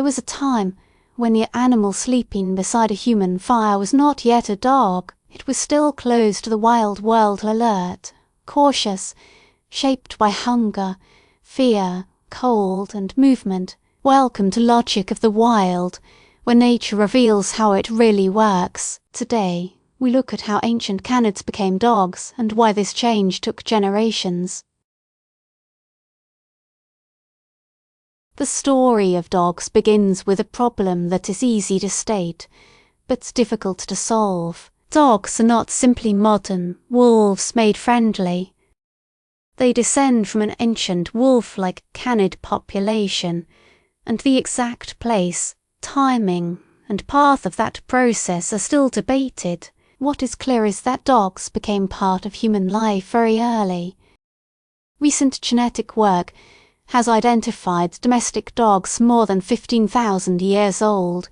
There was a time when the animal sleeping beside a human fire was not yet a dog. It was still close to the wild world, alert, cautious, shaped by hunger, fear, cold, and movement, welcome to logic of the wild, where nature reveals how it really works. Today, we look at how ancient canids became dogs and why this change took generations. The story of dogs begins with a problem that is easy to state, but difficult to solve. Dogs are not simply modern wolves made friendly. They descend from an ancient wolf-like canid population, and the exact place, timing, and path of that process are still debated. What is clear is that dogs became part of human life very early. Recent genetic work has identified domestic dogs more than 15,000 years old,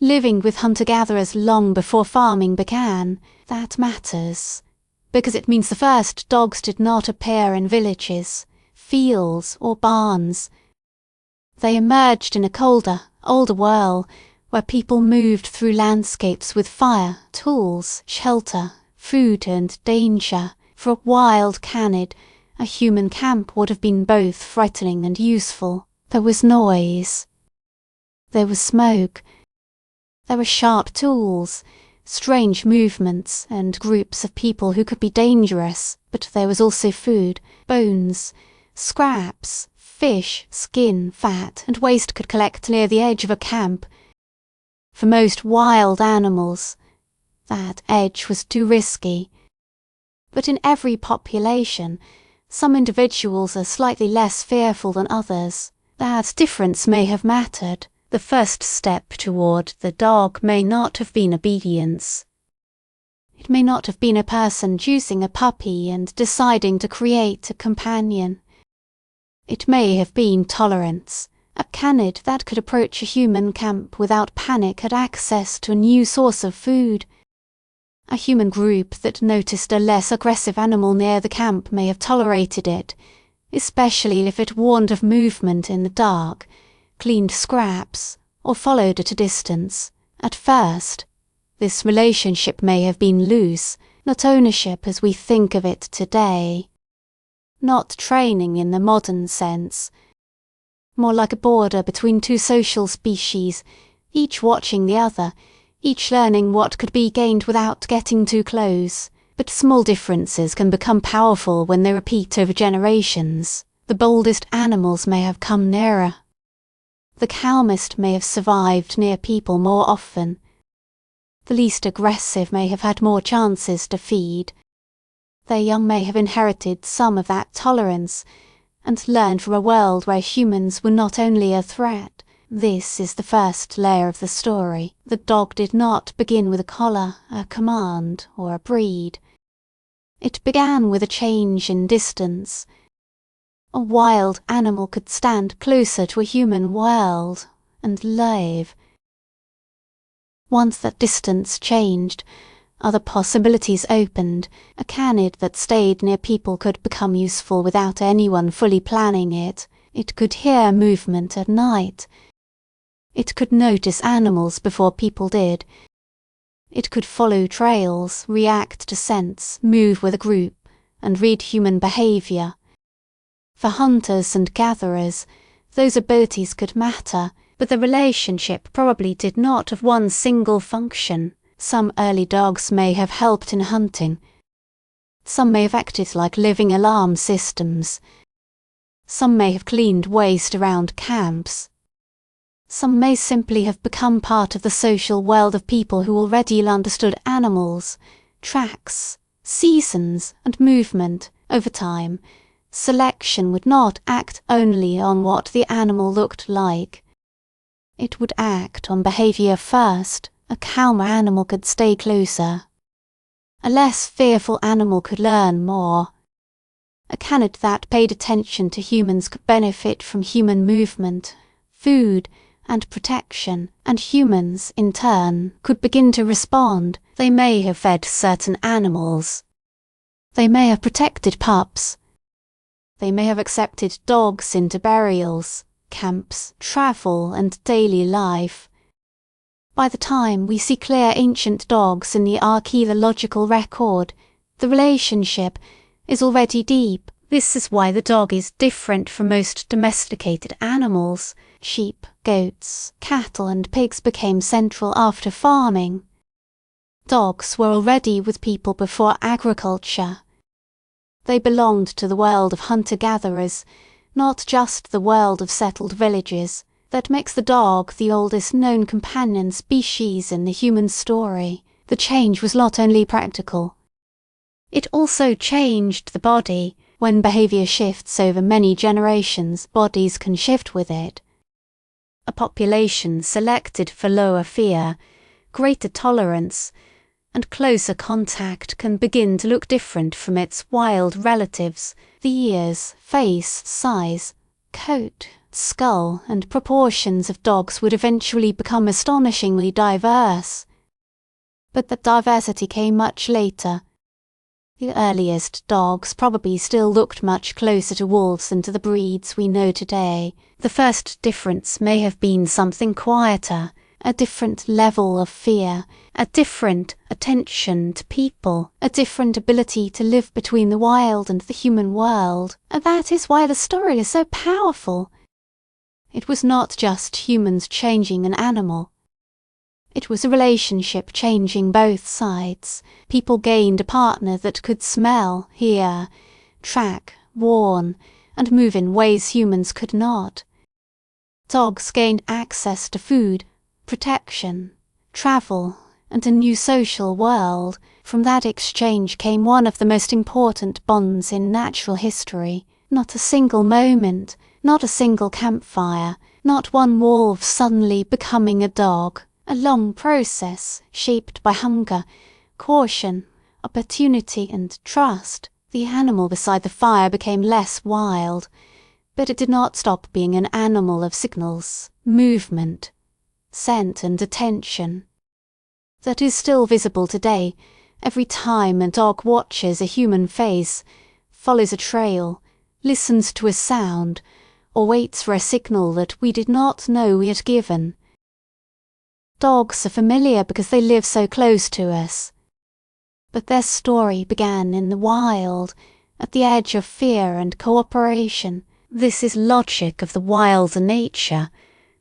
living with hunter-gatherers long before farming began. That matters, because it means the first dogs did not appear in villages, fields, or barns. They emerged in a colder, older world, where people moved through landscapes with fire, tools, shelter, food, and danger. For a wild canid, a human camp would have been both frightening and useful. There was noise. There was smoke. There were sharp tools, strange movements, and groups of people who could be dangerous, but there was also food, bones, scraps, fish, skin, fat, and waste could collect near the edge of a camp. For most wild animals, that edge was too risky. But in every population, some individuals are slightly less fearful than others. That difference may have mattered. The first step toward the dog may not have been obedience. It may not have been a person choosing a puppy and deciding to create a companion. It may have been tolerance. A canid that could approach a human camp without panic had access to a new source of food. A human group that noticed a less aggressive animal near the camp may have tolerated it, especially if it warned of movement in the dark, cleaned scraps, or followed at a distance. At first, this relationship may have been loose, not ownership as we think of it today. Not training in the modern sense. More like a border between two social species, each watching the other, each learning what could be gained without getting too close. But small differences can become powerful when they repeat over generations. The boldest animals may have come nearer. The calmest may have survived near people more often. The least aggressive may have had more chances to feed. Their young may have inherited some of that tolerance, and learned from a world where humans were not only a threat. This is the first layer of the story. The dog did not begin with a collar, a command, or a breed. It began with a change in distance. A wild animal could stand closer to a human world and live. Once that distance changed, other possibilities opened. A canid that stayed near people could become useful without anyone fully planning it. It could hear movement at night. It could notice animals before people did. It could follow trails, react to scents, move with a group, and read human behavior. For hunters and gatherers, those abilities could matter, but the relationship probably did not have one single function. Some early dogs may have helped in hunting. Some may have acted like living alarm systems. Some may have cleaned waste around camps. Some may simply have become part of the social world of people who already understood animals, tracks, seasons, and movement. Over time, selection would not act only on what the animal looked like. It would act on behavior first. A calmer animal could stay closer. A less fearful animal could learn more. A canid that paid attention to humans could benefit from human movement, food, and protection, and humans, in turn, could begin to respond. They may have fed certain animals. They may have protected pups. They may have accepted dogs into burials. camps, travel, and daily life. By the time we see clear ancient dogs in the archaeological record, the relationship is already deep. This is why the dog is different from most domesticated animals. Sheep, goats, cattle and pigs became central after farming. Dogs were already with people before agriculture. They belonged to the world of hunter-gatherers, not just the world of settled villages. That makes the dog the oldest known companion species in the human story. The change was not only practical. It also changed the body. When behavior shifts over many generations, bodies can shift with it. A population selected for lower fear, greater tolerance, and closer contact can begin to look different from its wild relatives. The ears, face, size, coat, skull, and proportions of dogs would eventually become astonishingly diverse. But that diversity came much later. The earliest dogs probably still looked much closer to wolves than to the breeds we know today. The first difference may have been something quieter, a different level of fear, a different attention to people, a different ability to live between the wild and the human world. And that is why the story is so powerful. It was not just humans changing an animal. It was a relationship changing both sides. People gained a partner that could smell, hear, track, warn, and move in ways humans could not. Dogs gained access to food, protection, travel, and a new social world. From that exchange came one of the most important bonds in natural history. Not a single moment, not a single campfire, not one wolf suddenly becoming a dog. A long process, shaped by hunger, caution, opportunity, and trust. The animal beside the fire became less wild, but it did not stop being an animal of signals, movement, scent, and attention. That is still visible today, every time a dog watches a human face, follows a trail, listens to a sound, or waits for a signal that we did not know we had given. Dogs are familiar because they live so close to us. But their story began in the wild, at the edge of fear and cooperation. This is logic of the wild nature,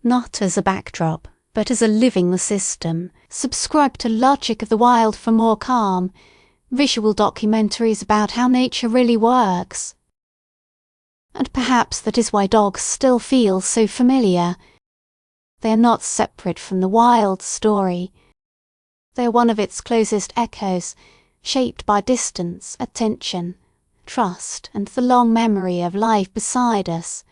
not as a backdrop, but as a living system. Subscribe to Logic of the Wild for more calm, visual documentaries about how nature really works. And perhaps that is why dogs still feel so familiar. They are not separate from the wild story. They are one of its closest echoes, shaped by distance, attention, trust, and the long memory of life beside us.